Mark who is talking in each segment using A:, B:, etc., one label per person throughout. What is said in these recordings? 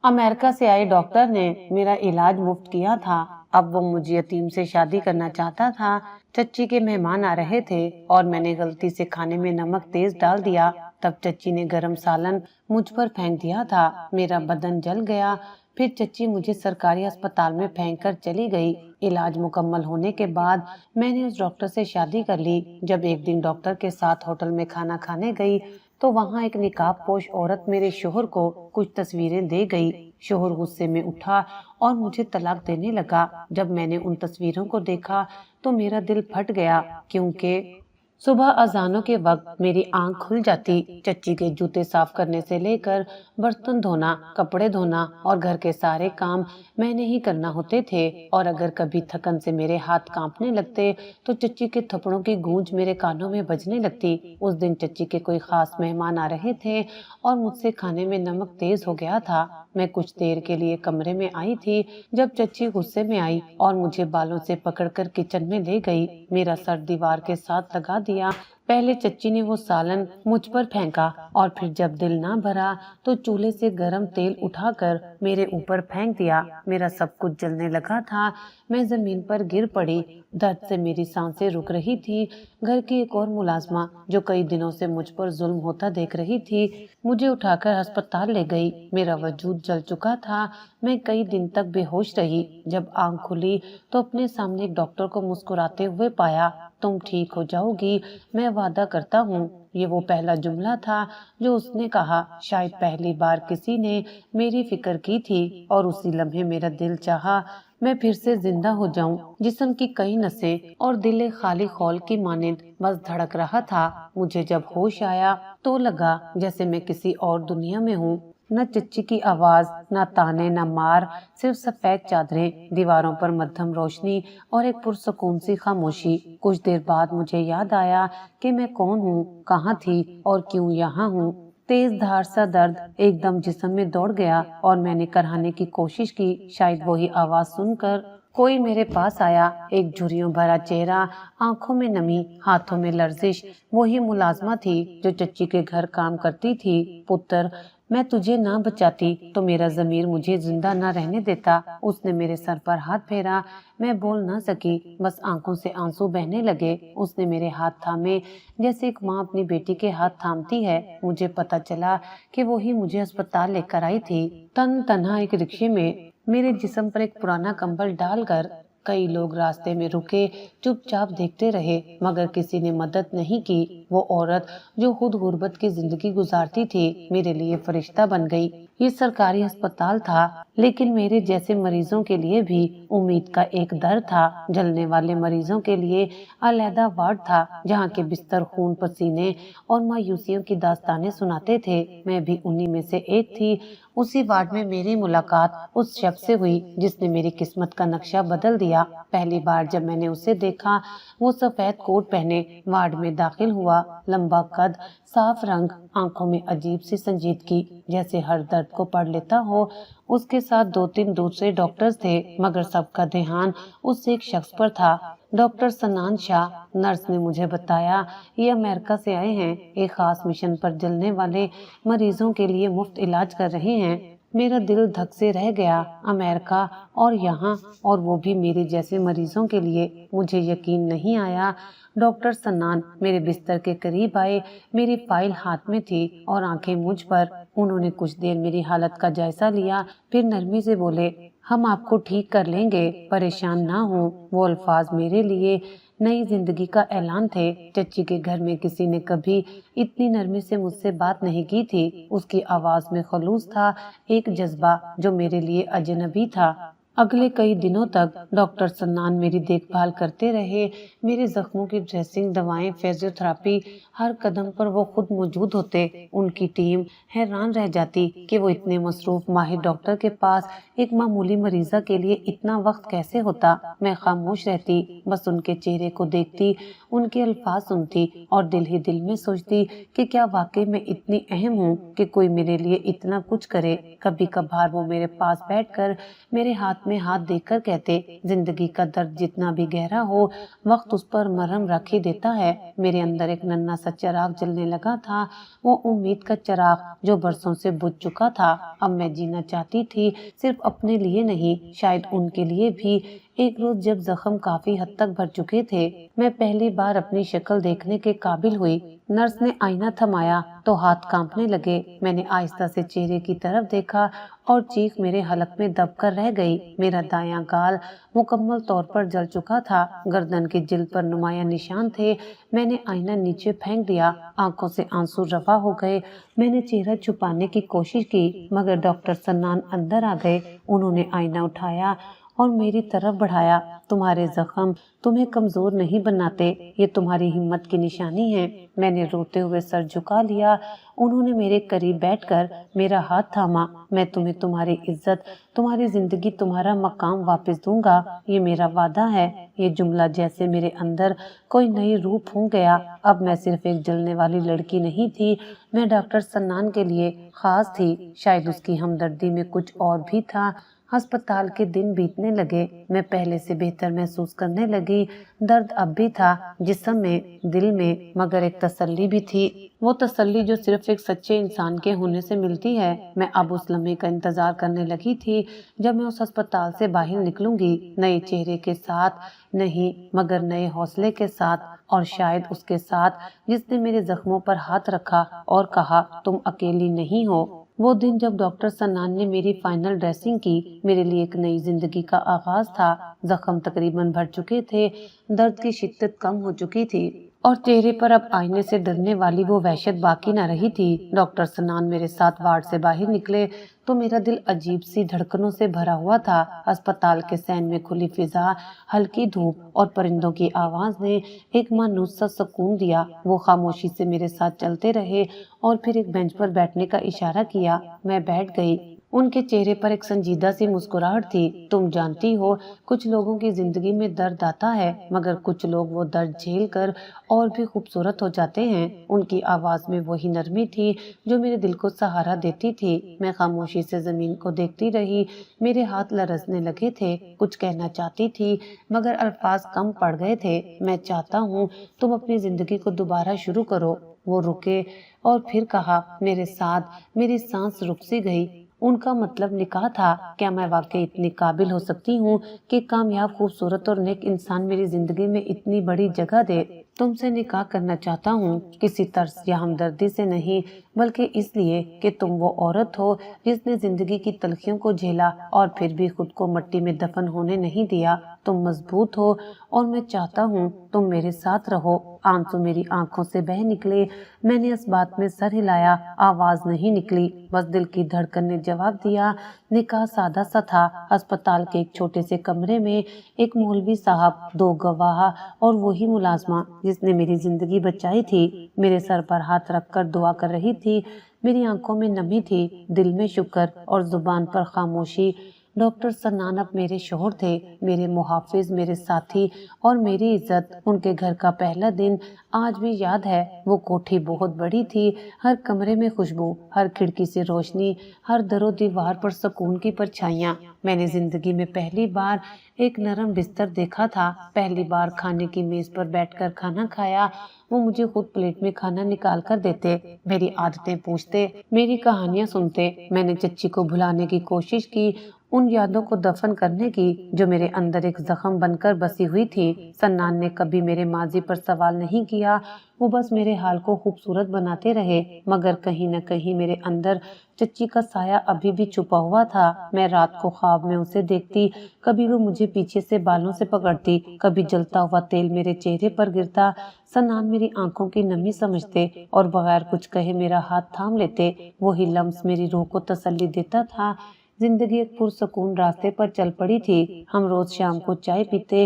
A: امریکہ سے آئے ڈاکٹر نے میرا علاج مفت کیا تھا۔ اب وہ مجھے یتیم سے شادی کرنا چاہتا تھا۔ چچی کے مہمان آ رہے تھے اور میں نے غلطی سے کھانے میں نمک تیز ڈال دیا۔ تب چچی نے گرم سالن مجھ پر پھینک دیا تھا۔ میرا بدن جل گیا۔ پھر چچی مجھے سرکاری اسپتال میں پھینک کر چلی گئی۔ علاج مکمل ہونے کے بعد میں نے اس ڈاکٹر سے شادی کر لی۔ جب ایک دن ڈاکٹر کے ساتھ ہوٹل میں کھانا کھانے گئی تو وہاں ایک نقاب پوش عورت میرے شوہر کو کچھ تصویریں دے گئی۔ شوہر غصے میں اٹھا اور مجھے طلاق دینے لگا۔ جب میں نے ان تصویروں کو دیکھا تو میرا دل پھٹ گیا، کیونکہ صبح اذانوں کے وقت میری آنکھ کھل جاتی۔ چچی کے جوتے صاف کرنے سے لے کر برتن دھونا، کپڑے دھونا اور گھر کے سارے کام میں نے ہی کرنا ہوتے تھے، اور اگر کبھی تھکن سے میرے ہاتھ کانپنے لگتے تو چچی کے تھپڑوں کی گونج میرے کانوں میں بجنے لگتی۔ اس دن چچی کے کوئی خاص مہمان آ رہے تھے اور مجھ سے کھانے میں نمک تیز ہو گیا تھا۔ میں کچھ دیر کے لیے کمرے میں آئی تھی جب چچی غصے میں آئی اور مجھے بالوں سے پکڑ کر کچن میں لے گئی۔ میرا سر دیوار کے ساتھ لگا دیا۔ پہلے چچی نے وہ سالن مجھ پر پھینکا اور پھر جب دل نہ بھرا تو چولہے سے گرم تیل اٹھا کر میرے اوپر پھینک دیا۔ میرا سب کچھ جلنے لگا تھا۔ میں زمین پر گر پڑی۔ درد سے میری سانسیں رک رہی تھی۔ گھر کی ایک اور ملازمہ جو کئی دنوں سے مجھ پر ظلم ہوتا دیکھ رہی تھی مجھے اٹھا کر ہسپتال لے گئی۔ میرا وجود جل چکا تھا۔ میں کئی دن تک بے ہوش رہی۔ جب آنکھ کھلی تو اپنے سامنے ایک ڈاکٹر کو مسکراتے ہوئے پایا۔ تم ٹھیک ہو جاؤ گی، میں وعدہ کرتا ہوں۔ یہ وہ پہلا جملہ تھا جو اس نے کہا۔ شاید پہلی بار کسی نے میری فکر کی تھی، اور اسی لمحے میرا دل چاہا میں پھر سے زندہ ہو جاؤں۔ جسم کی کئی نسیں اور دل ایک خالی خول کی مانند بس دھڑک رہا تھا۔ مجھے جب ہوش آیا تو لگا جیسے میں کسی اور دنیا میں ہوں۔ نہ چچی کی آواز، نہ تانے، نہ مار، صرف سفید چادریں، دیواروں پر مدھم روشنی اور ایک پرسکون سی خاموشی۔ کچھ دیر بعد مجھے یاد آیا کہ میں کون ہوں، کہاں تھی اور کیوں یہاں ہوں۔ تیز دھار سا درد ایک دم جسم میں دوڑ گیا اور میں نے کرانے کی کوشش کی۔ شاید وہی آواز سن کر کوئی میرے پاس آیا۔ ایک جھریوں بھرا چہرہ، آنکھوں میں نمی، ہاتھوں میں لرزش۔ وہی ملازمہ تھی جو چچی کے گھر کام کرتی تھی۔ پتر، میں تجھے نہ بچاتی تو میرا ضمیر مجھے زندہ نہ رہنے دیتا۔ اس نے میرے سر پر ہاتھ پھیرا۔ میں بول نہ سکی، بس آنکھوں سے آنسو بہنے لگے۔ اس نے میرے ہاتھ تھامے جیسے ایک ماں اپنی بیٹی کے ہاتھ تھامتی ہے۔ مجھے پتا چلا کہ وہی مجھے اسپتال لے کر آئی تھی۔ تن تنہا ایک رکشے میں میرے جسم پر ایک پرانا کمبل ڈال کر۔ کئی لوگ راستے میں رکے، چپ چاپ دیکھتے رہے، مگر کسی نے مدد نہیں کی۔ وہ عورت جو خود غربت کی زندگی گزارتی تھی میرے لیے فرشتہ بن گئی۔ یہ سرکاری ہسپتال تھا، لیکن میرے جیسے مریضوں کے لیے بھی امید کا ایک در تھا۔ جلنے والے مریضوں کے لیے علیحدہ وارڈ تھا، جہاں کے بستر خون پسینے اور مایوسیوں کی داستانیں سناتے تھے۔ میں بھی انہی میں سے ایک تھی۔ اسی وارڈ میں میری ملاقات اس شخص سے ہوئی جس نے میری قسمت کا نقشہ بدل دیا۔ پہلی بار جب میں نے اسے دیکھا، وہ سفید کوٹ پہنے وارڈ میں داخل ہوا۔ لمبا قد، صاف رنگ، آنکھوں میں عجیب سی سنجیدگی، جیسے ہر درد کو پڑھ لیتا ہو۔ اس کے ساتھ دو تین دوسرے ڈاکٹرز تھے، مگر سب کا دھیان اس ایک شخص پر تھا، ڈاکٹر سنان شاہ۔ نرس نے مجھے بتایا، یہ امریکہ سے آئے ہیں، ایک خاص مشن پر جلنے والے مریضوں کے لیے مفت علاج کر رہے ہیں۔ میرا دل دھک سے رہ گیا۔ امریکہ اور یہاں، اور وہ بھی میرے جیسے مریضوں کے لیے۔ مجھے یقین نہیں آیا۔ ڈاکٹر سنان میرے بستر کے قریب آئے۔ میری فائل ہاتھ میں تھی اور آنکھیں مجھ پر۔ انہوں نے کچھ دیر میری حالت کا جائزہ لیا، پھر نرمی سے بولے، ہم آپ کو ٹھیک کر لیں گے، پریشان نہ ہوں۔ وہ الفاظ میرے لیے نئی زندگی کا اعلان تھے۔ چچی کے گھر میں کسی نے کبھی اتنی نرمی سے مجھ سے بات نہیں کی تھی۔ اس کی آواز میں خلوص تھا، ایک جذبہ جو میرے لیے اجنبی تھا۔ اگلے کئی دنوں تک ڈاکٹر سنان میری دیکھ بھال کرتے رہے۔ میرے زخموں کی ڈریسنگ، دوائیں، فزیو تھراپی، ہر قدم پر وہ خود موجود ہوتے۔ ان کی ٹیم حیران رہ جاتی کہ وہ اتنے مصروف ماہر ڈاکٹر کے پاس ایک معمولی مریضہ کے لیے اتنا وقت کیسے ہوتا۔ میں خاموش رہتی، بس ان کے چہرے کو دیکھتی، ان کے الفاظ سنتی اور دل ہی دل میں سوچتی کہ کیا واقعی میں اتنی اہم ہوں کہ کوئی میرے لیے اتنا کچھ کرے۔ کبھی کبھار وہ میرے پاس بیٹھ کر میرے ہاتھ ہاتھ میں ہاتھ دے کر کہتے، زندگی کا درد جتنا بھی گہرا ہو وقت اس پر مرہم رکھ ہی دیتا ہے۔ میرے اندر ایک ننھا سا چراغ جلنے لگا تھا، وہ امید کا چراغ جو برسوں سے بجھ چکا تھا۔ اب میں جینا چاہتی تھی، صرف اپنے لیے نہیں، شاید ان کے لیے بھی۔ ایک روز جب زخم کافی حد تک بھر چکے تھے، میں پہلی بار اپنی شکل دیکھنے کے قابل ہوئی۔ نرس نے آئینہ تھمایا تو ہاتھ کانپنے لگے۔ میں نے آہستہ سے چہرے کی طرف دیکھا اور چیخ میرے حلق میں دب کر رہ گئی۔ میرا دایاں گال مکمل طور پر جل چکا تھا، گردن کی جلد پر نمایاں نشان تھے۔ میں نے آئینہ نیچے پھینک دیا، آنکھوں سے آنسو روا ہو گئے۔ میں نے چہرہ چھپانے کی کوشش کی مگر ڈاکٹر سنان اندر آ گئے۔ انہوں نے آئینہ اٹھایا اور میری طرف بڑھایا۔ تمہارے زخم تمہیں کمزور نہیں بناتے، یہ تمہاری ہمت کی نشانی ہے۔ میں نے روتے ہوئے سر جھکا لیا۔ انہوں نے میرے قریب بیٹھ کر میرا ہاتھ تھاما۔ میں تمہیں تمہاری عزت، تمہاری زندگی، تمہارا مقام واپس دوں گا، یہ میرا وعدہ ہے۔ یہ جملہ جیسے میرے اندر کوئی نئی روح پھونک گیا۔ اب میں صرف ایک جلنے والی لڑکی نہیں تھی، میں ڈاکٹر سنان کے لیے خاص تھی۔ شاید اس کی ہمدردی میں کچھ اور بھی تھا۔ ہسپتال کے دن بیتنے لگے، میں پہلے سے بہتر محسوس کرنے لگی۔ درد اب بھی تھا، جسم میں، دل میں، مگر ایک تسلی بھی تھی، وہ تسلی جو صرف ایک سچے انسان کے ہونے سے ملتی ہے۔ میں اب اس لمحے کا انتظار کرنے لگی تھی جب میں اس ہسپتال سے باہر نکلوں گی، نئے چہرے کے ساتھ نہیں مگر نئے حوصلے کے ساتھ، اور شاید اس کے ساتھ جس نے میرے زخموں پر ہاتھ رکھا اور کہا تم اکیلی نہیں ہو۔ وہ دن جب ڈاکٹر سنان نے میری فائنل ڈریسنگ کی، میرے لیے ایک نئی زندگی کا آغاز تھا۔ زخم تقریباً بھر چکے تھے، درد کی شدت کم ہو چکی تھی اور چہرے پر اب آئینے سے ڈرنے والی وہ وحشت باقی نہ رہی تھی۔ ڈاکٹر سنان میرے ساتھ وارڈ سے باہر نکلے تو میرا دل عجیب سی دھڑکنوں سے بھرا ہوا تھا۔ ہسپتال کے صحن میں کھلی فضا، ہلکی دھوپ اور پرندوں کی آواز نے ایک مانوس سا سکون دیا۔ وہ خاموشی سے میرے ساتھ چلتے رہے اور پھر ایک بینچ پر بیٹھنے کا اشارہ کیا۔ میں بیٹھ گئی۔ ان کے چہرے پر ایک سنجیدہ سی مسکراہٹ تھی۔ تم جانتی ہو، کچھ لوگوں کی زندگی میں درد آتا ہے مگر کچھ لوگ وہ درد جھیل کر اور بھی خوبصورت ہو جاتے ہیں۔ ان کی آواز میں وہی نرمی تھی جو میرے دل کو سہارا دیتی تھی۔ میں خاموشی سے زمین کو دیکھتی رہی، میرے ہاتھ لرزنے لگے تھے۔ کچھ کہنا چاہتی تھی مگر الفاظ کم پڑ گئے تھے۔ میں چاہتا ہوں تم اپنی زندگی کو دوبارہ شروع کرو۔ وہ رکے اور پھر کہا، میرے ساتھ۔ میری سانس رک سی گئی۔ ان کا مطلب نکاح تھا۔ کیا میں واقعی اتنی قابل ہو سکتی ہوں کہ کامیاب، خوبصورت اور نیک انسان میری زندگی میں اتنی بڑی جگہ دے؟ تم سے نکاح کرنا چاہتا ہوں، کسی ترس یا ہمدردی سے نہیں بلکہ اس لیے کہ تم وہ عورت ہو جس نے زندگی کی تلخیوں کو جھیلا اور پھر بھی خود کو مٹی میں دفن ہونے نہیں دیا۔ تم مضبوط ہو اور میں چاہتا ہوں تم میرے ساتھ رہو۔ آنسو میری آنکھوں سے بہہ نکلے۔ میں نے اس بات میں سر ہلایا، آواز نہیں نکلی، بس دل کی دھڑکن نے جواب دیا۔ نکاح سادہ سا تھا، ہسپتال کے ایک چھوٹے سے کمرے میں، ایک مولوی صاحب، 2 گواہ اور وہی ملازمہ جس نے میری زندگی بچائی تھی، میرے سر پر ہاتھ رکھ کر دعا کر رہی تھی۔ میری آنکھوں میں نمی تھی، دل میں شکر اور زبان پر خاموشی۔ ڈاکٹر سنان اب میرے شوہر تھے، میرے محافظ، میرے ساتھی اور میری عزت۔ ان کے گھر کا پہلا دن آج بھی یاد ہے۔ وہ کوٹھی بہت بڑی تھی، ہر کمرے میں خوشبو، ہر کھڑکی سے روشنی، ہر در و دیوار پر سکون کی پرچھائیاں۔ میں نے زندگی میں پہلی بار ایک نرم بستر دیکھا تھا، پہلی بار کھانے کی میز پر بیٹھ کر کھانا کھایا۔ وہ مجھے خود پلیٹ میں کھانا نکال کر دیتے، میری عادتیں پوچھتے، میری کہانیاں سنتے۔ میں نے چچی کو بھلانے کی کوشش کی، ان یادوں کو دفن کرنے کی جو میرے اندر ایک زخم بن کر بسی ہوئی تھی۔ سنان نے کبھی میرے ماضی پر سوال نہیں کیا، وہ بس میرے حال کو خوبصورت بناتے رہے، مگر کہیں نہ کہیں میرے اندر چچی کا سایہ ابھی بھی چھپا ہوا تھا۔ میں رات کو خواب میں اسے دیکھتی، کبھی وہ مجھے پیچھے سے بالوں سے پکڑتی، کبھی جلتا ہوا تیل میرے چہرے پر گرتا۔ سنان میری آنکھوں کی نمی سمجھتے اور بغیر کچھ کہے میرا ہاتھ تھام لیتے۔ وہی لمس میری روح کو تسلی دیتا تھا۔ زندگی ایک پرسکون راستے پر چل پڑی تھی۔ ہم روز شام کو چائے پیتے،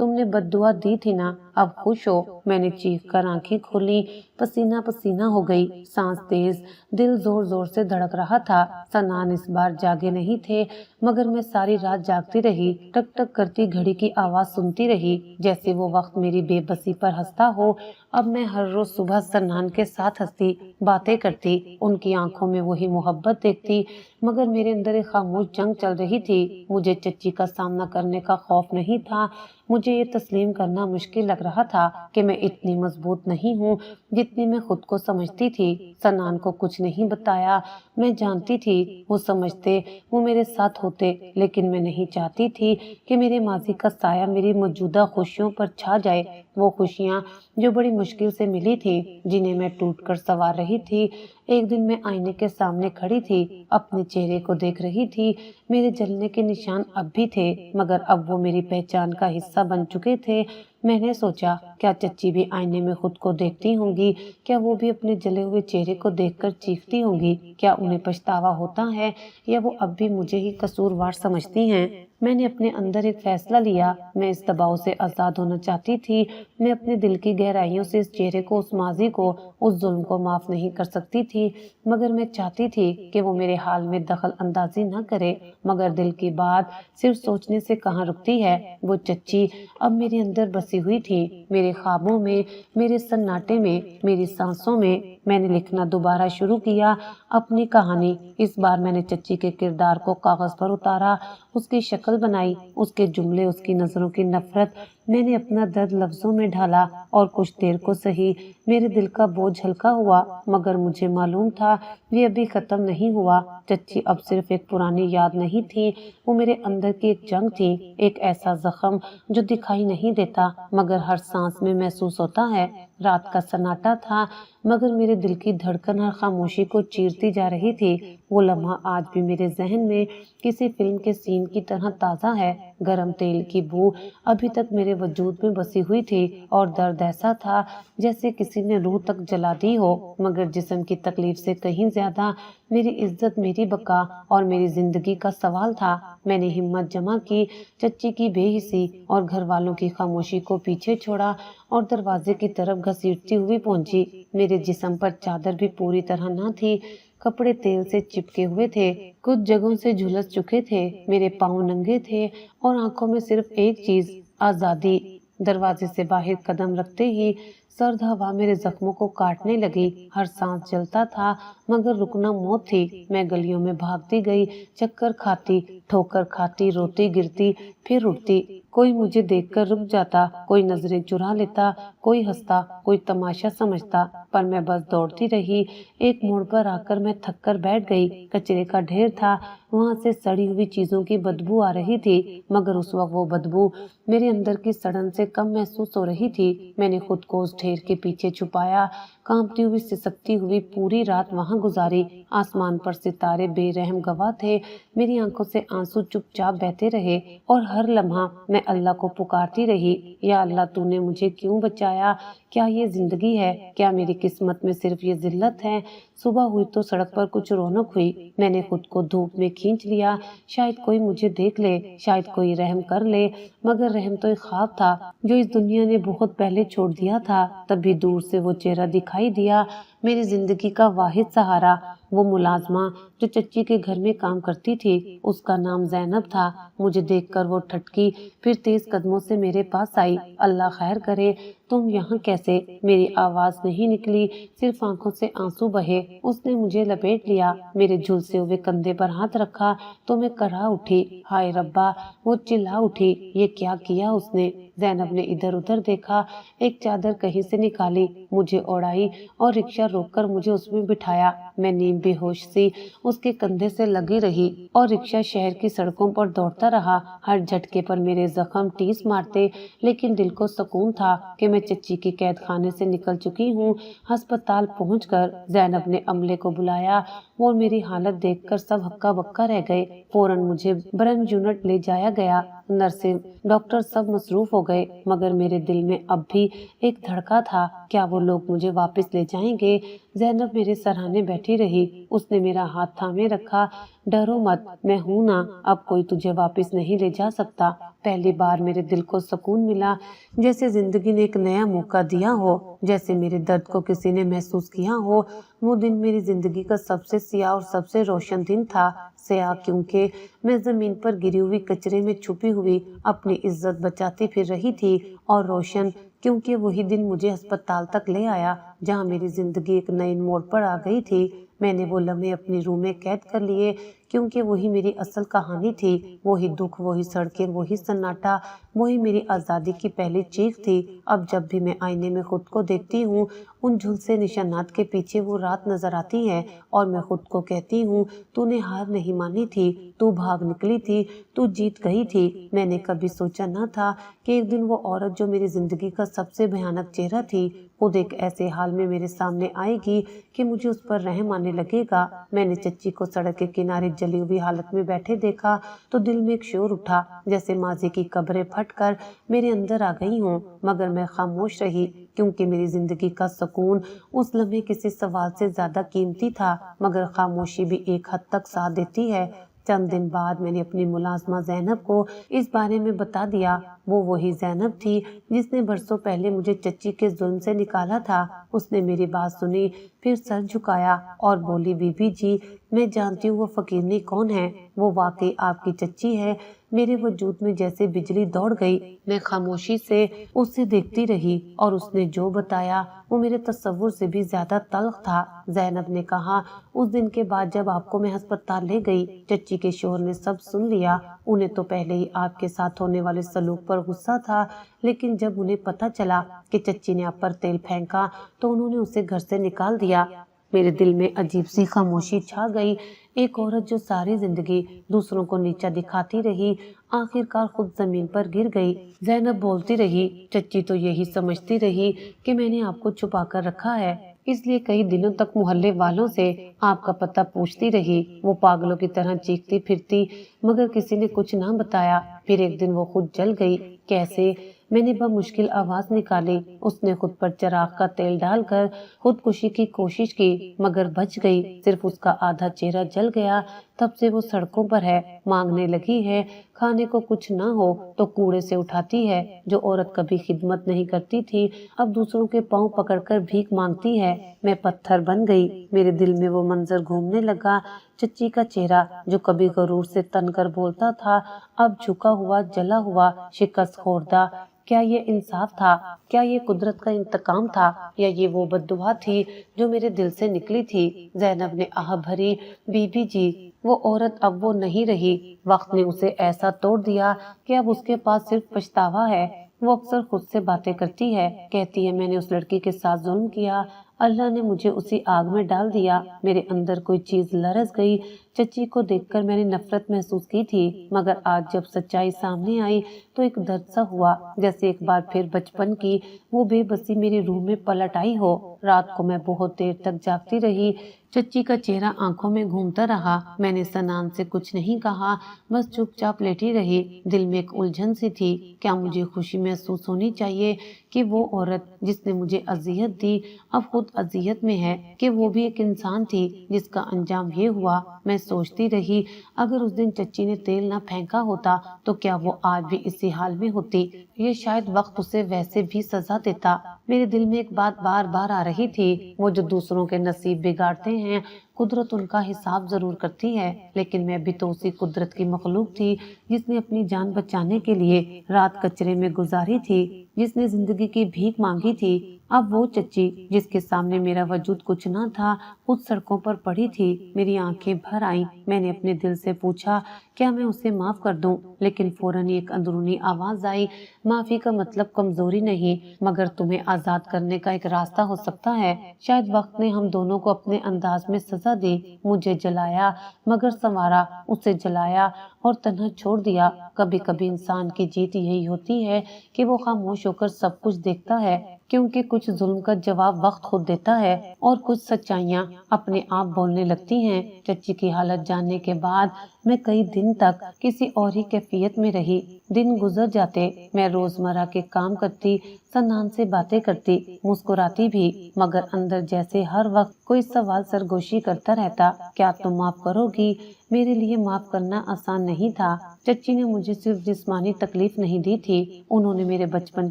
A: تم نے بد دعا دی تھی نا، اب خوش ہو؟ میں نے چیخ کر آنکھیں کھولی، پسینہ پسینہ ہو گئی، سانس تیز، دل زور زور سے دھڑک رہا تھا۔ سنان اس بار جاگے نہیں تھے، مگر میں ساری رات جاگتی رہی، ٹک ٹک کرتی گھڑی کی آواز سنتی رہی، جیسے وہ وقت میری بے بسی پر ہنستا ہو۔ اب میں ہر روز صبح سنان کے ساتھ ہنستی، باتیں کرتی، ان کی آنکھوں میں وہی محبت دیکھتی، مگر میرے اندر ایک خاموش جنگ چل رہی تھی۔ مجھے چچی کا سامنا کرنے کا خوف نہیں تھا، مجھے یہ تسلیم کرنا مشکل لگ رہا تھا کہ میں اتنی مضبوط نہیں ہوں جتنی میں خود کو سمجھتی تھی۔ سنان کو کچھ نہیں بتایا، میں جانتی تھی وہ سمجھتے، وہ میرے ساتھ ہوتے، لیکن میں نہیں چاہتی تھی کہ میرے ماضی کا سایہ میری موجودہ خوشیوں پر چھا جائے، وہ خوشیاں جو بڑی مشکل سے ملی تھی، جنہیں میں ٹوٹ کر سنوار رہی تھی۔ ایک دن میں آئینے کے سامنے کھڑی تھی، اپنے چہرے کو دیکھ رہی تھی، میرے جلنے کے نشان اب بھی تھے، مگر اب وہ میری پہچان کا حصہ بن چکے تھے۔ میں نے سوچا، کیا چچی بھی آئینے میں خود کو دیکھتی ہوں گی؟ کیا وہ بھی اپنے جلے ہوئے چہرے کو دیکھ کر چیختی ہوں گی؟ کیا انہیں پچھتاوا ہوتا ہے، یا وہ اب بھی مجھے ہی قصوروار سمجھتی ہیں؟ میں نے اپنے اندر ایک فیصلہ لیا، میں اس دباؤ سے آزاد ہونا چاہتی تھی۔ میں اپنے دل کی گہرائیوں سے اس چہرے کو، اس ماضی کو، اس ظلم کو معاف نہیں کر سکتی تھی، مگر میں چاہتی تھی کہ وہ میرے حال میں دخل اندازی نہ کرے۔ مگر دل کی بات صرف سوچنے سے کہاں رکتی ہے؟ وہ چچی اب میرے اندر بسی ہوئی تھی، میرے خوابوں میں، میرے سناٹے میں، میری سانسوں میں۔ میں نے لکھنا دوبارہ شروع کیا، اپنی کہانی۔ اس بار میں نے چچی کے کردار کو کاغذ پر اتارا، اس کی شکل بنائی، اس کے جملے، اس کی نظروں کی نفرت۔ میں نے اپنا درد لفظوں میں ڈھالا، اور کچھ دیر کو سہی میرے دل کا بوجھ ہلکا ہوا، مگر مجھے معلوم تھا یہ ابھی ختم نہیں ہوا۔ چچی اب صرف ایک پرانی یاد نہیں تھی، وہ میرے اندر کی ایک جنگ تھی، ایک ایسا زخم جو دکھائی نہیں دیتا مگر ہر سانس میں محسوس ہوتا ہے۔ رات کا سناٹا تھا، مگر میرے دل کی دھڑکن ہر خاموشی کو چیرتی جا رہی تھی۔ وہ لمحہ آج بھی میرے ذہن میں کسی فلم کے سین کی طرح تازہ ہے۔ گرم تیل کی بو ابھی تک میرے وجود میں بسی ہوئی تھی، اور درد ایسا تھا جیسے کسی نے روح تک جلا دی ہو، مگر جسم کی تکلیف سے کہیں زیادہ میری عزت، میری بقا اور میری زندگی کا سوال تھا۔ میں نے ہمت جمع کی، چچی کی بے حسی اور گھر والوں کی خاموشی کو پیچھے چھوڑا، اور دروازے کی طرف گھسیٹتی ہوئی پہنچی۔ میرے جسم پر چادر بھی پوری طرح نہ تھی، کپڑے تیل سے چپکے ہوئے تھے، کچھ جگہوں سے جھلس چکے تھے، میرے پاؤں ننگے تھے، اور آنکھوں میں صرف ایک چیز، آزادی۔ دروازے سے باہر قدم رکھتے ہی سرد ہوا میرے زخموں کو کاٹنے لگی، ہر سانس جلتا تھا، مگر رکنا موت تھی۔ میں گلیوں میں بھاگتی گئی، چکر کھاتی، ٹھوکر کھاتی، روتی گرتی، پھر اٹھتی۔ کوئی مجھے دیکھ کر رک جاتا، کوئی نظریں چرا لیتا، کوئی ہنستا، کوئی تماشا سمجھتا، پر میں بس دوڑتی رہی۔ ایک موڑ پر آ کر میں تھک کر بیٹھ گئی، کچرے کا ڈھیر تھا، وہاں سے سڑی ہوئی چیزوں کی بدبو آ رہی تھی، مگر اس وقت وہ بدبو میرے اندر کی سڑن سے کم محسوس ہو رہی تھی۔ میں نے خود کو اس ڈھیر کے پیچھے چھپایا، کانپتی ہوئی، سسکتی ہوئی پوری رات وہاں گزاری۔ آسمان پر ستارے بے رحم گواہ تھے، میری آنکھوں سے آنسو چپ چاپ بہتے رہے، اور ہر لمحہ میں اللہ کو پکارتی رہی، یا اللہ، تو نے مجھے کیوں بچایا؟ کیا یہ زندگی ہے؟ کیا میری قسمت میں صرف یہ ذلت ہے؟ صبح ہوئی تو سڑک پر کچھ رونق ہوئی، میں نے خود کو دھوپ میں کھینچ لیا، شاید کوئی مجھے دیکھ لے، شاید کوئی رحم کر لے، مگر رحم تو ایک خواب تھا جو اس دنیا نے بہت پہلے چھوڑ دیا تھا۔ تبھی دور سے وہ چہرہ دکھائی دیا، میری زندگی کا واحد سہارا، وہ ملازمہ جو چچی کے گھر میں کام کرتی تھی، اس کا نام زینب تھا۔ مجھے دیکھ کر وہ ٹھٹکی، پھر تیز قدموں سے میرے پاس آئی۔ اللہ خیر کرے، تم یہاں کیسے؟ میری آواز نہیں نکلی، صرف آنکھوں سے آنسو بہے۔ اس نے مجھے لپیٹ لیا، میرے جھلسے ہوئے کندھے پر ہاتھ رکھا تو میں کرا اٹھی۔ ہائے ربا، وہ چلا اٹھی، یہ کیا کیا اس نے؟ زینب نے ادھر ادھر دیکھا، ایک چادر کہیں سے نکالی، مجھے اوڑھائی، اور رکشہ روک کر مجھے اس میں بٹھایا۔ میں نیم بے ہوش سی اس کے کندھے سے لگی رہی، اور رکشہ شہر کی سڑکوں پر دوڑتا رہا۔ ہر جھٹکے پر میرے زخم ٹیس مارتے، لیکن دل کو سکون تھا کہ میں چچی کے قید خانے سے نکل چکی ہوں۔ ہسپتال پہنچ کر زینب نے عملے کو بلایا، وہ میری حالت دیکھ کر سب ہکا بکا رہ گئے۔ فوراً مجھے برن یونٹ لے جایا گیا، نرسیں، ڈاکٹر سب مصروف ہو گئے، مگر میرے دل میں اب بھی ایک دھڑکا تھا، کیا وہ لوگ مجھے واپس لے جائیں گے؟ زینب میرے سرہانے بیٹھی رہی۔ اس نے میرا ہاتھ تھامے رکھا۔ ڈرو مت، میں ہوں نا، اب کوئی تجھے واپس نہیں لے جا سکتا۔ پہلی بار میرے دل کو سکون ملا، جیسے زندگی نے ایک نیا موقع دیا ہو، جیسے میرے درد کو کسی نے محسوس کیا ہو۔ وہ دن میری زندگی کا سب سے سیاہ اور سب سے روشن دن تھا۔ سیاہ کیونکہ میں زمین پر گری ہوئی کچرے میں چھپی ہوئی اپنی عزت بچاتی پھر رہی تھی، اور روشن کیونکہ وہی دن مجھے ہسپتال تک لے آیا جہاں میری زندگی ایک نئی موڑ پر آ گئی تھی۔ میں نے وہ لمحے اپنی روح میں قید کر لیے کیونکہ وہی میری اصل کہانی تھی۔ وہی دکھ، وہی سڑکیں، وہی سناٹا، وہی میری آزادی کی پہلی چیخ تھی۔ اب جب بھی میں آئینے میں خود کو دیکھتی ہوں، ان جھلسے نشانات کے پیچھے وہ رات نظر آتی ہے، اور میں خود کو کہتی ہوں تو نے ہار نہیں مانی تھی، تو بھاگ نکلی تھی، تو جیت گئی تھی۔ میں نے کبھی سوچا نہ تھا کہ ایک دن وہ عورت جو میری زندگی کا سب سے بھیانک چہرہ تھی، خود ایک ایسے حال میں میرے سامنے آئے گی کہ مجھے اس پر رحم آنے لگے گا۔ میں نے چچی کو سڑک کے کنارے جلی ہوئی حالت میں بیٹھے دیکھا تو دل میں ایک شور اٹھا، جیسے ماضی کی قبریں پھٹ کر میرے اندر آ گئی ہوں، مگر میں خاموش رہی کیونکہ میری زندگی کا سکون اس لمحے کسی سوال سے زیادہ قیمتی تھا۔ مگر خاموشی بھی ایک حد تک ساتھ دیتی ہے۔ چند دن بعد میں نے اپنی ملازمہ زینب کو اس بارے میں بتا دیا۔ وہ وہی زینب تھی جس نے برسوں پہلے مجھے چچی کے ظلم سے نکالا تھا۔ اس نے میری بات سنی، پھر سر جھکایا اور بولی، بی بی جی، میں جانتی ہوں وہ فقیرنی کون ہے، وہ واقعی آپ کی چچی ہے۔ میرے وجود میں جیسے بجلی دوڑ گئی۔ میں خاموشی سے اسے دیکھتی رہی، اور اس نے جو بتایا وہ میرے تصور سے بھی زیادہ تلخ تھا۔ زینب نے کہا، اس دن کے بعد جب آپ کو میں ہسپتال لے گئی، چچی کے شوہر نے سب سن لیا۔ انہیں تو پہلے ہی آپ کے ساتھ ہونے والے سلوک پر غصہ تھا، لیکن جب انہیں پتہ چلا کہ چچی نے آپ پر تیل پھینکا تو انہوں نے اسے گھر سے نکال دیا۔ میرے دل میں عجیب سی خاموشی چھا گئی۔ ایک عورت جو ساری زندگی دوسروں کو نیچا دکھاتی رہی، آخر کار خود زمین پر گر گئی۔ زینب بولتی رہی، چچی تو یہی سمجھتی رہی کہ میں نے آپ کو چھپا کر رکھا ہے، اس لیے کئی دنوں تک محلے والوں سے آپ کا پتہ پوچھتی رہی۔ وہ پاگلوں کی طرح چیختی پھرتی، مگر کسی نے کچھ نہ بتایا۔ پھر ایک دن وہ خود جل گئی۔ کیسے؟ میں نے بمشکل آواز نکالی، اس نے خود پر چراغ کا تیل ڈال کر خودکشی کی کوشش کی، مگر بچ گئی۔ صرف اس کا آدھا چہرہ جل گیا۔ تب سے وہ سڑکوں پر ہے، مانگنے لگی ہے۔ کھانے کو کچھ نہ ہو تو کوڑے سے اٹھاتی ہے۔ جو عورت کبھی خدمت نہیں کرتی تھی، اب دوسروں کے پاؤں پکڑ کر بھیک مانگتی ہے۔ میں پتھر بن گئی۔ میرے دل میں وہ منظر گھومنے لگا۔ چچی کا چہرہ جو کبھی غرور سے تن کر بولتا تھا، اب جھکا ہوا، جلا ہوا، شکست خوردہ۔ کیا یہ انصاف تھا؟ کیا یہ قدرت کا انتقام تھا؟ یا یہ وہ بددعا تھی جو میرے دل سے نکلی تھی؟ زینب نے آہ بھری، بی بی جی، وہ عورت اب وہ نہیں رہی۔ وقت نے اسے ایسا توڑ دیا کہ اب اس کے پاس صرف پچھتاوا ہے۔ وہ اکثر خود سے باتیں کرتی ہے، کہتی ہے میں نے اس لڑکی کے ساتھ ظلم کیا، اللہ نے مجھے اسی آگ میں ڈال دیا۔ میرے اندر کوئی چیز لرز گئی۔ چچی کو دیکھ کر میں نے نفرت محسوس کی تھی، مگر آج جب سچائی سامنے آئی تو ایک درد سا ہوا، جیسے ایک بار پھر بچپن کی وہ بے بسی میری روح میں پلٹ آئی ہو۔ رات کو میں بہت دیر تک جاگتی رہی۔ چچی کا چہرہ آنکھوں میں گھومتا رہا۔ میں نے سنان سے کچھ نہیں کہا، بس چپ چاپ لیٹی رہی۔ دل میں ایک الجھن سی تھی۔ کیا مجھے خوشی محسوس ہونی چاہیے کہ وہ عورت جس نے مجھے اذیت دی اب خود اذیت میں ہے، کہ وہ بھی ایک انسان تھی جس کا انجام یہ ہوا؟ میں سوچتی رہی، اگر اس دن چچی نے تیل نہ پھینکا ہوتا تو کیا وہ آج بھی اسی حال میں ہوتی؟ یہ شاید وقت اسے ویسے بھی سزا دیتا۔ میرے دل میں ایک بات بار بار آ رہی تھی، وہ جو دوسروں کے نصیب بگاڑتے ہیں، قدرت ان کا حساب ضرور کرتی ہے، لیکن میں بھی تو اسی قدرت کی مخلوق تھی جس نے اپنی جان بچانے کے لیے رات کچرے میں گزاری تھی، جس نے زندگی کی بھیک مانگی تھی۔ اب وہ چچی جس کے سامنے میرا وجود کچھ نہ تھا، خود سڑکوں پر پڑی تھی۔ میری آنکھیں بھر آئیں۔ میں نے اپنے دل سے پوچھا، کیا میں اسے معاف کر دوں؟ لیکن فوراً ایک اندرونی آواز آئی، معافی کا مطلب کمزوری نہیں، مگر تمہیں آزاد کرنے کا ایک راستہ ہو سکتا ہے۔ شاید وقت نے ہم دونوں کو اپنے انداز میں سزا دی، مجھے جلایا مگر سنوارا، اسے جلایا اور تنہا چھوڑ دیا۔ کبھی کبھی انسان کی جیت یہی ہوتی ہے کہ وہ خاموش ہو کر سب کچھ دیکھتا ہے، کیونکہ کچھ ظلم کا جواب وقت خود دیتا ہے اور کچھ سچائیاں اپنے آپ بولنے لگتی ہیں۔ چچی کی حالت جاننے کے بعد میں کئی دن تک کسی اور ہی کیفیت میں رہی۔ دن گزر جاتے، میں روزمرہ کے کام کرتی، سنان سے باتیں کرتی، مسکراتی بھی، مگر اندر جیسے ہر وقت کوئی سوال سرگوشی کرتا رہتا، کیا تم معاف کرو گی؟ میرے لیے معاف کرنا آسان نہیں تھا۔ چچی نے مجھے صرف جسمانی تکلیف نہیں دی تھی، انہوں نے میرے بچپن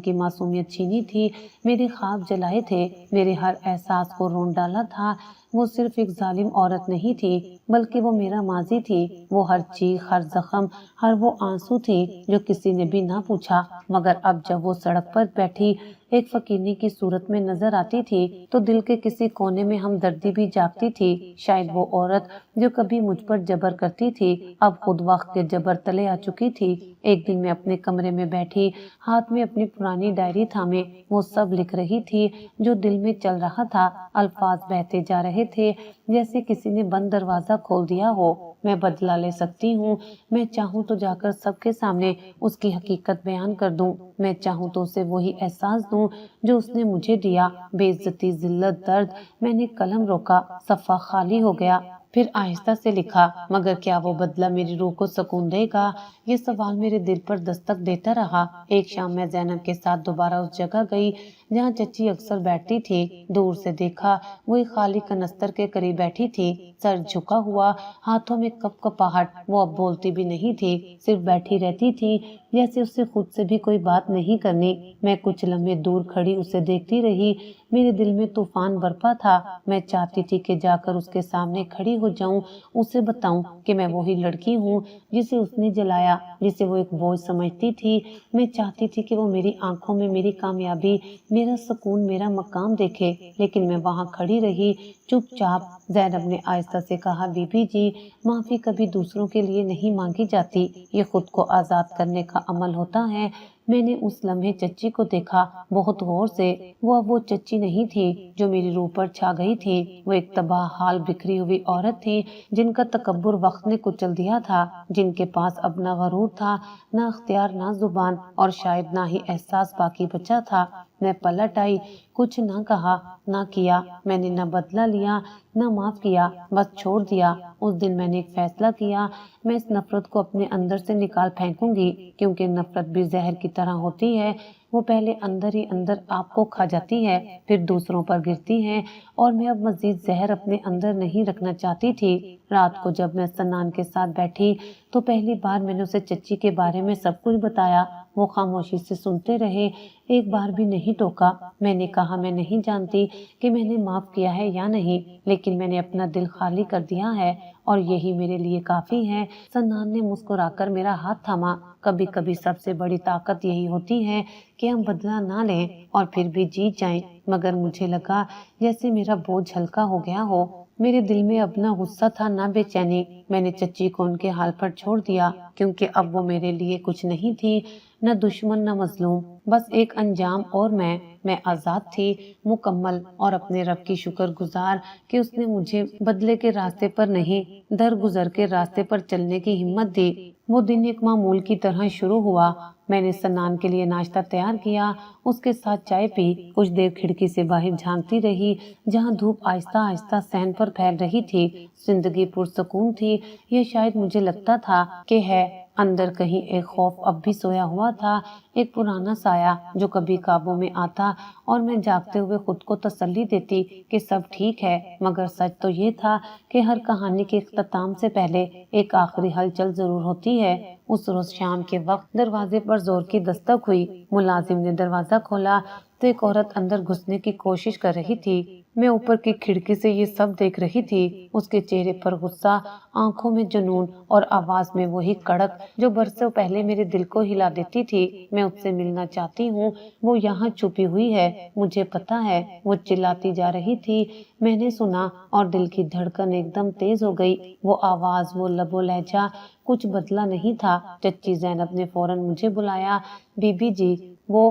A: کی معصومیت چھینی تھی، میرے خواب جلائے تھے، میرے ہر احساس کو رون ڈالا تھا۔ وہ صرف ایک ظالم عورت نہیں تھی، بلکہ وہ میرا ماضی تھی، وہ ہر چیخ، ہر زخم، ہر وہ آنسو تھی جو کسی نے بھی نہ پوچھا۔ مگر اب جب وہ سڑک پر بیٹھی ایک فقیرنی کی صورت میں نظر آتی تھی تو دل کے کسی کونے میں ہمدردی بھی جاگتی تھی۔ شاید وہ عورت جو کبھی مجھ پر جبر کرتی تھی اب خود وقت کے جبر تلے آ چکی تھی۔ ایک دن میں اپنے کمرے میں بیٹھی، ہاتھ میں اپنی پرانی ڈائری تھامے وہ سب لکھ رہی تھی جو دل میں چل رہا تھا۔ الفاظ بہتے جا رہے تھے جیسے کسی نے بند دروازہ کھول دیا ہو۔ میں بدلہ لے سکتی ہوں، میں چاہوں تو جا کر سب کے سامنے اس کی حقیقت بیان کر دوں، میں چاہوں تو اسے وہی احساس دوں جو اس نے مجھے دیا، بے عزتی، ذلت، درد۔ میں نے قلم روکا، صفحہ خالی ہو گیا، پھر آہستہ سے لکھا، مگر کیا وہ بدلہ میری روح کو سکون دے گا؟ یہ سوال میرے دل پر دستک دیتا رہا۔ ایک شام میں زینب کے ساتھ دوبارہ اس جگہ گئی جہاں چچی اکثر بیٹھتی تھی۔ دور سے دیکھا، وہ ایک خالی کنستر کے قریب بیٹھی تھی، سر جھکا ہوا، ہاتھوں میں کپ کپاہٹ۔ وہ اب بولتی بھی نہیں تھی، صرف بیٹھی رہتی تھی، جیسے اسے خود سے بھی کوئی بات نہیں کرنی۔ میں کچھ لمحے دور کھڑی اسے دیکھتی رہی، میرے دل میں طوفان برپا تھا۔ میں چاہتی تھی کہ جا کر اس کے سامنے کھڑی ہو جاؤں، اسے بتاؤں کہ میں وہی لڑکی ہوں جسے اس نے جلایا، جسے وہ ایک بوجھ سمجھتی تھی۔ میں چاہتی تھی کہ وہ میری آنکھوں میں میری کامیابی، میرا سکون، میرا مقام دیکھے، لیکن میں وہاں کھڑی رہی، چپ چاپ۔ زینب نے آہستہ سے کہا، بی بی جی، معافی کبھی دوسروں کے لیے نہیں مانگی جاتی، یہ خود کو آزاد کرنے کا عمل ہوتا ہے۔ میں نے اس لمحے چچی کو دیکھا، بہت غور سے۔ وہ اب وہ چچی نہیں تھی جو میری روح پر چھا گئی تھی، وہ ایک تباہ حال بکھری ہوئی عورت تھی جن کا تکبر وقت نے کچل دیا تھا، جن کے پاس اب نہ غرور تھا، نہ اختیار، نہ زبان، اور شاید نہ ہی احساس باقی بچا تھا۔ میں پلٹ آئی، کچھ نہ کہا، نہ کیا، میں نے نہ بدلہ لیا، نہ معاف کیا، بس چھوڑ دیا۔ اس دن میں نے ایک فیصلہ کیا، میں اس نفرت کو اپنے اندر سے نکال پھینکوں گی، کیونکہ نفرت بھی زہر کی طرح ہوتی ہے، وہ پہلے اندر ہی اندر آپ کو کھا جاتی ہے، پھر دوسروں پر گرتی ہے، اور میں اب مزید زہر اپنے اندر نہیں رکھنا چاہتی تھی۔ رات کو جب میں سنان کے ساتھ بیٹھی تو پہلی بار میں نے اسے چچی کے بارے میں سب کچھ بتایا۔ وہ خاموشی سے سنتے رہے، ایک بار بھی نہیں ٹوکا۔ میں نے کہا، میں نہیں جانتی کہ میں نے معاف کیا ہے یا نہیں، لیکن میں نے اپنا دل خالی کر دیا ہے، اور یہی میرے لیے کافی ہے۔ سنان نے مسکرا کر میرا ہاتھ تھاما۔ کبھی کبھی سب سے بڑی طاقت یہی ہوتی ہے کہ ہم بدلہ نہ لیں اور پھر بھی جیت جائیں۔ مگر مجھے لگا جیسے میرا بوجھ ہلکا ہو گیا ہو۔ میرے دل میں اب نہ غصہ تھا، نہ بے چینی۔ میں نے چچی کو ان کے حال پر چھوڑ دیا، کیونکہ اب وہ میرے لیے کچھ نہیں تھی، نہ دشمن، نہ مظلوم، بس ایک انجام۔ اور میں آزاد تھی، مکمل، اور اپنے رب کی شکر گزار کہ اس نے مجھے بدلے کے راستے پر نہیں، درگزر کے راستے پر چلنے کی ہمت دی۔ وہ دن ایک معمول کی طرح شروع ہوا۔ میں نے سنان کے لیے ناشتہ تیار کیا، اس کے ساتھ چائے پی، کچھ دیر کھڑکی سے باہر جھانکتی رہی جہاں دھوپ آہستہ آہستہ صحن پر پھیل رہی تھی۔ زندگی پرسکون تھی، یہ شاید مجھے لگتا تھا کہ ہے۔ اندر کہیں ایک خوف اب بھی سویا ہوا تھا، ایک پرانا سایہ جو کبھی قابو میں آتا اور میں جاگتے ہوئے خود کو تسلی دیتی کہ سب ٹھیک ہے۔ مگر سچ تو یہ تھا کہ ہر کہانی کے اختتام سے پہلے ایک آخری ہلچل ضرور ہوتی ہے۔ اس روز شام کے وقت دروازے پر زور کی دستک ہوئی۔ ملازم نے دروازہ کھولا تو ایک عورت اندر گھسنے کی کوشش کر رہی تھی۔ میں اوپر کی کھڑکی سے یہ سب دیکھ رہی تھی۔ اس کے چہرے پر غصہ، آنکھوں میں جنون، اور آواز میں وہی کڑک جو برسوں پہلے میرے دل کو ہلا دیتی تھی۔ میں اس سے ملنا چاہتی ہوں، وہ یہاں چھپی ہوئی ہے، مجھے پتا ہے۔ وہ چلاتی جا رہی تھی۔ میں نے سنا اور دل کی دھڑکن ایک دم تیز ہو گئی۔ وہ آواز، وہ لب و لہجہ، کچھ بدلا نہیں تھا۔ چچی زینب نے فوراً مجھے بلایا، بی بی جی، وہ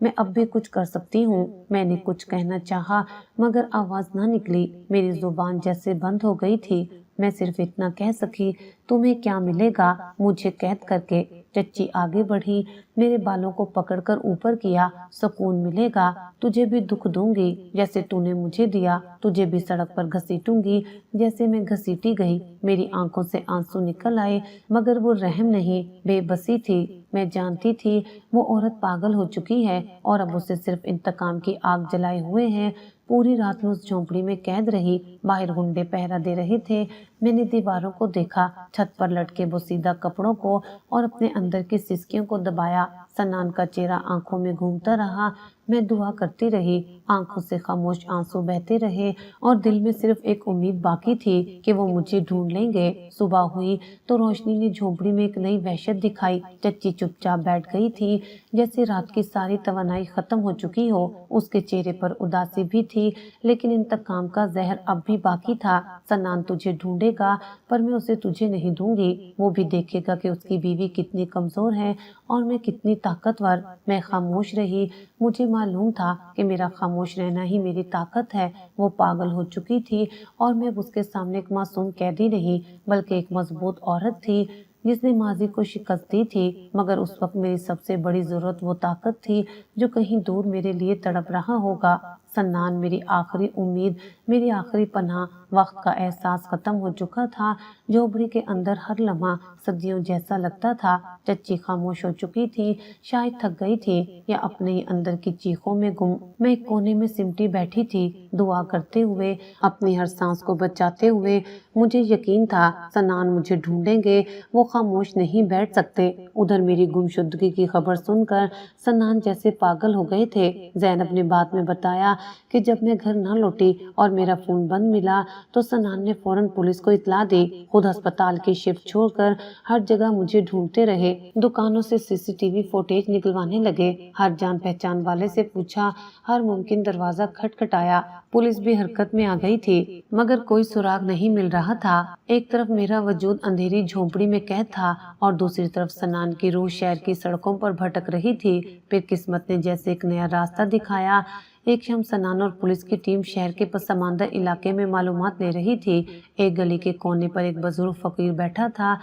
A: میں اب بھی کچھ کر سکتی ہوں۔ میں نے کچھ کہنا چاہا مگر آواز نہ نکلی، میری زبان جیسے بند ہو گئی تھی۔ میں صرف اتنا کہہ سکی، تمہیں کیا ملے گا مجھے قید کر کے؟ چچی آگے بڑھی، میرے بالوں کو پکڑ کر اوپر کیا۔ سکون ملے گا، تجھے بھی دکھ دوں گی جیسے تو نے مجھے دیا، تجھے بھی سڑک پر گھسیٹوں گی جیسے میں گھسیٹی گئی۔ میری آنکھوں سے آنسو نکل آئے مگر وہ رحم نہیں، بے بسی تھی۔ میں جانتی تھی وہ عورت پاگل ہو چکی ہے اور اب اسے صرف انتقام کی آگ جلائے ہوئے ہے۔ پوری رات میں اس جھونپڑی میں قید رہی، باہر گنڈے پہرا دے رہے تھے۔ میں نے دیواروں کو دیکھا، چھت پر لٹکے بوسیدہ کپڑوں کو اور اپنے اندر کی سسکیوں کو دبایا۔ سنان کا چہرہ آنکھوں میں گھومتا رہا۔ میں دعا کرتی رہی، آنکھوں سے خاموش آنسو بہتے رہے اور دل میں صرف ایک امید باقی تھی کہ وہ مجھے ڈھونڈ لیں گے۔ صبح ہوئی تو روشنی نے جھونپڑی میں ایک نئی وحشت دکھائی۔ چچی چپ چاپ بیٹھ گئی تھی جیسے رات کی ساری توانائی ختم ہو چکی ہو۔ اس کے چہرے پر اداسی بھی تھی لیکن انتقام کا زہر اب بھی باقی تھا۔ سنان تجھے ڈھونڈے گا پر میں اسے تجھے نہیں دوں گی۔ وہ بھی دیکھے گا کہ اس کی بیوی کتنی کمزور ہے اور میں کتنی طاقتور۔ میں خاموش رہی، مجھے معلوم تھا کہ میرا خاموش رہنا ہی میری طاقت ہے۔ وہ پاگل ہو چکی تھی اور میں اس کے سامنے ایک معصوم قیدی نہیں بلکہ ایک مضبوط عورت تھی جس نے ماضی کو شکست دی تھی۔ مگر اس وقت میری سب سے بڑی ضرورت وہ طاقت تھی جو کہیں دور میرے لیے تڑپ رہا ہوگا۔ سنان میری آخری امید، میری آخری پناہ۔ وقت کا احساس ختم ہو چکا تھا، جھونپڑی کے اندر ہر لمحہ صدیوں جیسا لگتا تھا۔ چچی خاموش ہو چکی تھی، شاید تھک گئی تھی یا اپنے ہی اندر کی چیخوں میں گم۔ میں ایک کونے میں سمٹی بیٹھی تھی، دعا کرتے ہوئے، اپنی ہر سانس کو بچاتے ہوئے۔ مجھے یقین تھا سنان مجھے ڈھونڈیں گے، وہ خاموش نہیں بیٹھ سکتے۔ ادھر میری گمشدگی کی خبر سن کر سنان جیسے پاگل ہو گئے تھے۔ زینب نے بعد میں بتایا کہ جب میں گھر نہ لوٹی اور میرا فون بند ملا تو سنان نے فوراً پولیس کو اطلاع دی۔ خود ہسپتال کی شفٹ چھوڑ کر ہر جگہ مجھے ڈھونڈتے رہے، دکانوں سے CCTV فوٹیج نکلوانے لگے، ہر جان پہچان والے سے پوچھا، ہر ممکن دروازہ کھٹکھٹایا۔ پولیس بھی حرکت میں آ گئی تھی مگر کوئی سراغ نہیں مل رہا تھا۔ ایک طرف میرا وجود اندھیری جھونپڑی میں قید تھا اور دوسری طرف سنان کی روح شہر کی سڑکوں پر بھٹک رہی تھی۔ پھر قسمت نے جیسے ایک نیا راستہ دکھایا۔ ایک شام سنان اور پولیس کی ٹیم شہر کے پسماندہ علاقے میں معلومات لے رہی تھی۔ ایک گلی کے کونے پر ایک بزرگ فقیر بیٹھا تھا،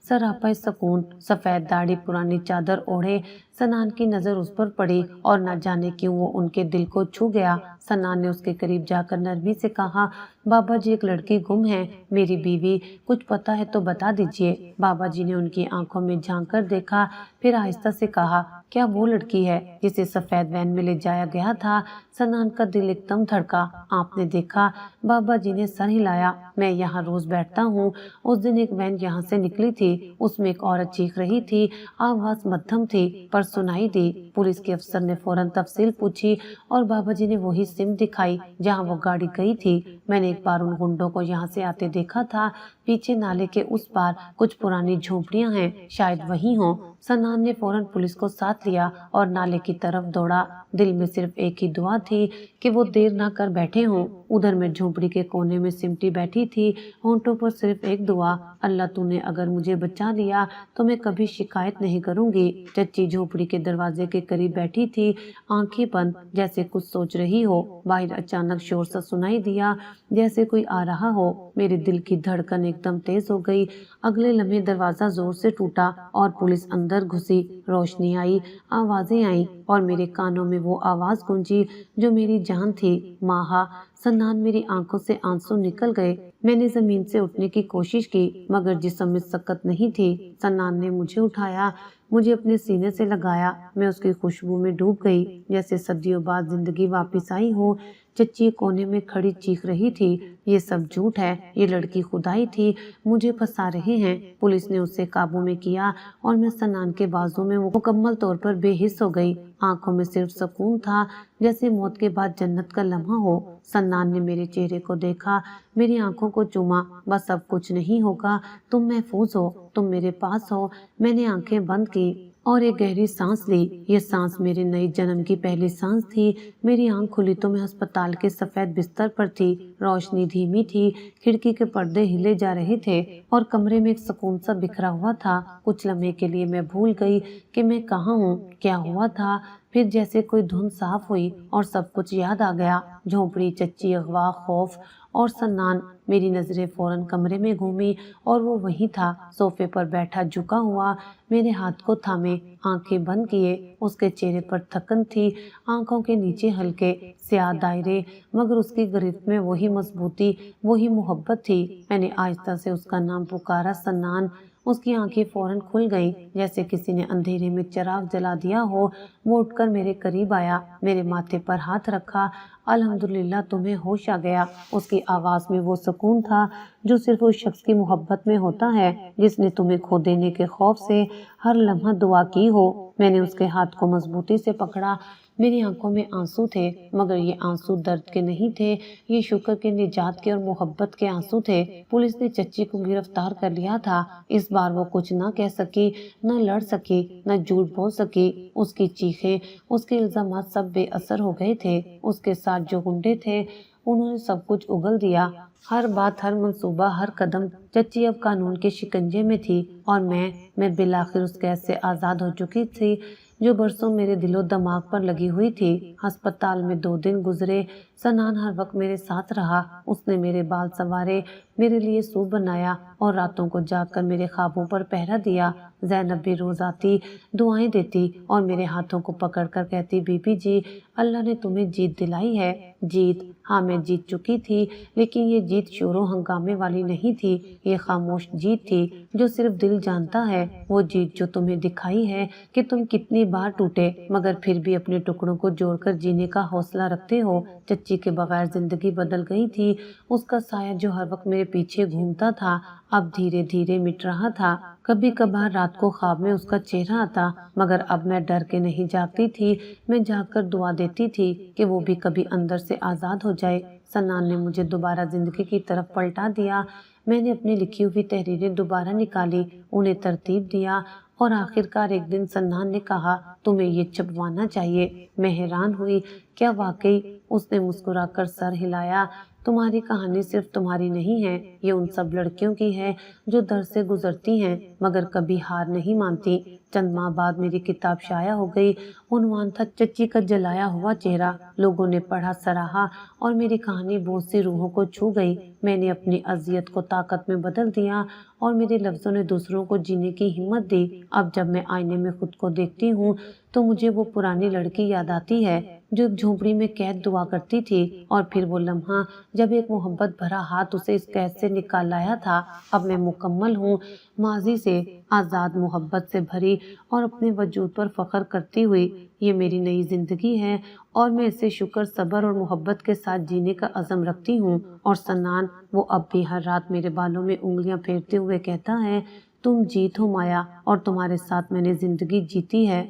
A: سراپا سکون، سفید داڑھی، پرانی چادر اوڑھے۔ سنان کی نظر اس پر پڑی اور نہ جانے کیوں وہ ان کے دل کو چھو گیا۔ سنان نے اس کے قریب جا کر نرمی سے کہا، بابا جی ایک لڑکی گم ہے، میری بیوی، کچھ پتا ہے تو بتا دیجیے۔ بابا جی نے ان کی آنکھوں میں جھانک کر دیکھا، پھر آہستہ سے کہا، کیا وہ لڑکی ہے جسے سفید وین میں لے جایا گیا تھا؟ سنان کا دل ایک دم دھڑکا۔ آپ نے دیکھا؟ بابا جی نے سر ہلایا۔ میں یہاں روز بیٹھتا ہوں۔ اس دن ایک وین یہاں سے نکلی تھی، اس میں ایک عورت چیخ رہی تھی، آواز مدھم تھی پر سنائی دی۔ پولیس کے افسر نے فوراً تفصیل پوچھی اور بابا جی نے وہی سمت دکھائی جہاں وہ گاڑی گئی تھی۔ میں نے ایک بار ان گنڈوں کو یہاں سے آتے دیکھا تھا، پیچھے نالے کے اس پار کچھ پرانی جھونپڑیاں ہیں، شاید وہی ہوں۔ سنان نے فوراً پولیس کو ساتھ لیا اور نالے کی طرف دوڑا۔ دل میں صرف ایک ہی دعا تھی کہ وہ دیر نہ کر بیٹھے ہوں۔ ادھر میں جھونپڑی کے کونے میں سمٹی بیٹھی تھی، ہونٹوں پر صرف ایک دعا، اللہ تو نے اگر مجھے بچا لیا تو میں کبھی شکایت نہیں کروں گی۔ چچی جھونپڑی کے دروازے کے قریب بیٹھی تھی، آنکھیں بند، جیسے کچھ سوچ رہی ہو۔ باہر اچانک شور سا سنائی دیا، جیسے کوئی آ رہا ہو۔ میرے دل کی دھڑکن ایک دم تیز ہو گئی۔ اگلے لمحے دروازہ زور سے ٹوٹا اور پولیس اندر گھسی۔ روشنی آئی، آوازیں آئیں اور میرے کانوں میں وہ آواز گونجی جو میری جان تھی، ماہا۔ سنان، میری آنکھوں سے آنسو نکل گئے۔ میں نے زمین سے اٹھنے کی کوشش کی مگر جسم میں سکت نہیں تھی۔ سنان نے مجھے اٹھایا، مجھے اپنے سینے سے لگایا۔ میں اس کی خوشبو میں ڈوب گئی جیسے صدیوں بعد زندگی واپس آئی ہو۔ چچی کونے میں کھڑی چیخ رہی تھی، یہ سب جھوٹ ہے، یہ لڑکی خدائی تھی، مجھے پھنسا رہے ہیں۔ پولیس نے اسے قابو میں کیا اور میں سنان کے بازو میں مکمل طور پر بے حس ہو گئی۔ آنکھوں میں صرف سکون تھا، جیسے موت کے بعد جنت کا لمحہ ہو۔ سنان نے میرے چہرے کو دیکھا، میری آنکھوں کو چوما، بس اب کچھ نہیں ہوگا، تم محفوظ ہو، تم میرے پاس ہو۔ میں نے آنکھیں بند کی۔ اور ایک گہری سانس لی۔ یہ سانس میرے نئی جنم کی پہلی سانس تھی۔ میری آنکھ کھلی تو میں ہسپتال کے سفید بستر پر تھی۔ روشنی دھیمی تھی، کھڑکی کے پردے ہلے جا رہے تھے اور کمرے میں ایک سکون سا بکھرا ہوا تھا۔ کچھ لمحے کے لیے میں بھول گئی کہ میں کہاں ہوں، کیا ہوا تھا۔ پھر جیسے کوئی دھن صاف ہوئی اور سب کچھ یاد آ گیا۔ جھونپڑی، چچی، اغوا، خوف اور سنان۔ میری نظریں فوراً کمرے میں گھومی اور وہ وہیں تھا، صوفے پر بیٹھا، جھکا ہوا، میرے ہاتھ کو تھامے، آنکھیں بند کیے۔ اس کے چہرے پر تھکن تھی، آنکھوں کے نیچے ہلکے سیاہ دائرے، مگر اس کی گرفت میں وہی مضبوطی، وہی محبت تھی۔ میں نے آہستہ سے اس کا نام پکارا، سنان۔ اس کی آنکھیں فوراً کھل گئیں، جیسے کسی نے اندھیرے میں چراغ جلا دیا ہو۔ وہ اٹھ کر میرے قریب آیا، میرے ماتھے پر ہاتھ رکھا۔ الحمدللہ تمہیں ہوش آ گیا۔ اس کی آواز میں وہ سکون تھا جو صرف اس شخص کی محبت میں ہوتا ہے جس نے تمہیں کھو دینے کے خوف سے ہر لمحہ دعا کی ہو۔ میں نے اس کے ہاتھ کو مضبوطی سے پکڑا۔ میری آنکھوں میں آنسو تھے، مگر یہ آنسو درد کے نہیں تھے، یہ شکر کے، نجات کے اور محبت کے آنسو تھے۔ پولیس نے چچی کو گرفتار کر لیا تھا۔ اس بار وہ کچھ نہ کہہ سکی، نہ لڑ سکی، نہ جھوٹ بول سکی۔ اس کی چیخیں، اس کے الزامات سب بے اثر ہو گئے تھے۔ اس کے ساتھ جو گنڈے تھے انہوں نے سب کچھ اگل دیا۔ ہر بات، ہر منصوبہ، ہر قدم۔ چچی اب قانون کے شکنجے میں تھی اور میں بالآخر اس قید سے آزاد ہو چکی تھی جو برسوں میرے دل و دماغ پر لگی ہوئی تھی۔ ہسپتال میں 2 دن گزرے۔ سنان ہر وقت میرے ساتھ رہا۔ اس نے میرے بال سنوارے، میرے لیے سوپ بنایا اور راتوں کو جاگ کر میرے خوابوں پر پہرا دیا۔ زینب بھی روز آتی، دعائیں دیتی اور میرے ہاتھوں کو پکڑ کر کہتی، بی بی جی، اللہ نے تمہیں جیت دلائی ہے۔ جیت؟ ہاں، میں جیت چکی تھی، لیکن یہ جیت شور و ہنگامے والی نہیں تھی۔ یہ خاموش جیت تھی جو صرف دل جانتا ہے۔ وہ جیت جو تمہیں دکھائی ہے کہ تم کتنی بار ٹوٹے مگر پھر بھی اپنے ٹکڑوں کو جوڑ کر جینے کا حوصلہ رکھتے ہو۔ چچی کے بغیر زندگی بدل گئی تھی۔ اس کا سایہ جو ہر وقت میرے پیچھے گھومتا تھا اب دھیرے دھیرے مٹ رہا تھا۔ کبھی کبھار رات کو خواب میں اس کا چہرہ آتا، مگر اب میں ڈر کے نہیں جاگتی تھی، میں جاگ کر دعا دیتی تھی کہ وہ بھی کبھی اندر سے آزاد ہو جائے۔ سنان نے مجھے دوبارہ زندگی کی طرف پلٹا دیا۔ میں نے اپنی لکھی ہوئی تحریریں دوبارہ نکالی، انہیں ترتیب دیا اور آخرکار ایک دن سنان نے کہا، تمہیں یہ چھپوانا چاہیے۔ میں حیران ہوئی، کیا واقعی؟ اس نے مسکرا کر سر ہلایا۔ تمہاری کہانی صرف تمہاری نہیں ہے، یہ ان سب لڑکیوں کی ہے جو درد سے گزرتی ہیں مگر کبھی ہار نہیں مانتی۔ چند ماہ بعد میری کتاب شائع ہو گئی۔ عنوان تھا چچی کا جلایا ہوا چہرہ۔ لوگوں نے پڑھا، سراہا اور میری کہانی بہت سی روحوں کو چھو گئی۔ میں نے اپنی اذیت کو طاقت میں بدل دیا اور میرے لفظوں نے دوسروں کو جینے کی ہمت دی۔ اب جب میں آئینے میں خود کو دیکھتی ہوں تو مجھے وہ پرانی لڑکی یاد آتی ہے جو ایک جھونپڑی میں قید دعا کرتی تھی، اور پھر وہ لمحہ جب ایک محبت بھرا ہاتھ اسے اس قید سے نکال لایا تھا۔ اب میں مکمل ہوں، ماضی سے آزاد، محبت سے بھری اور اپنے وجود پر فخر کرتی ہوئی۔ یہ میری نئی زندگی ہے اور میں اسے شکر، صبر اور محبت کے ساتھ جینے کا عزم رکھتی ہوں۔ اور سنان، وہ اب بھی ہر رات میرے بالوں میں انگلیاں پھیرتے ہوئے کہتا ہے، تم جیت ہو مایا، اور تمہارے ساتھ میں نے زندگی جیتی ہے۔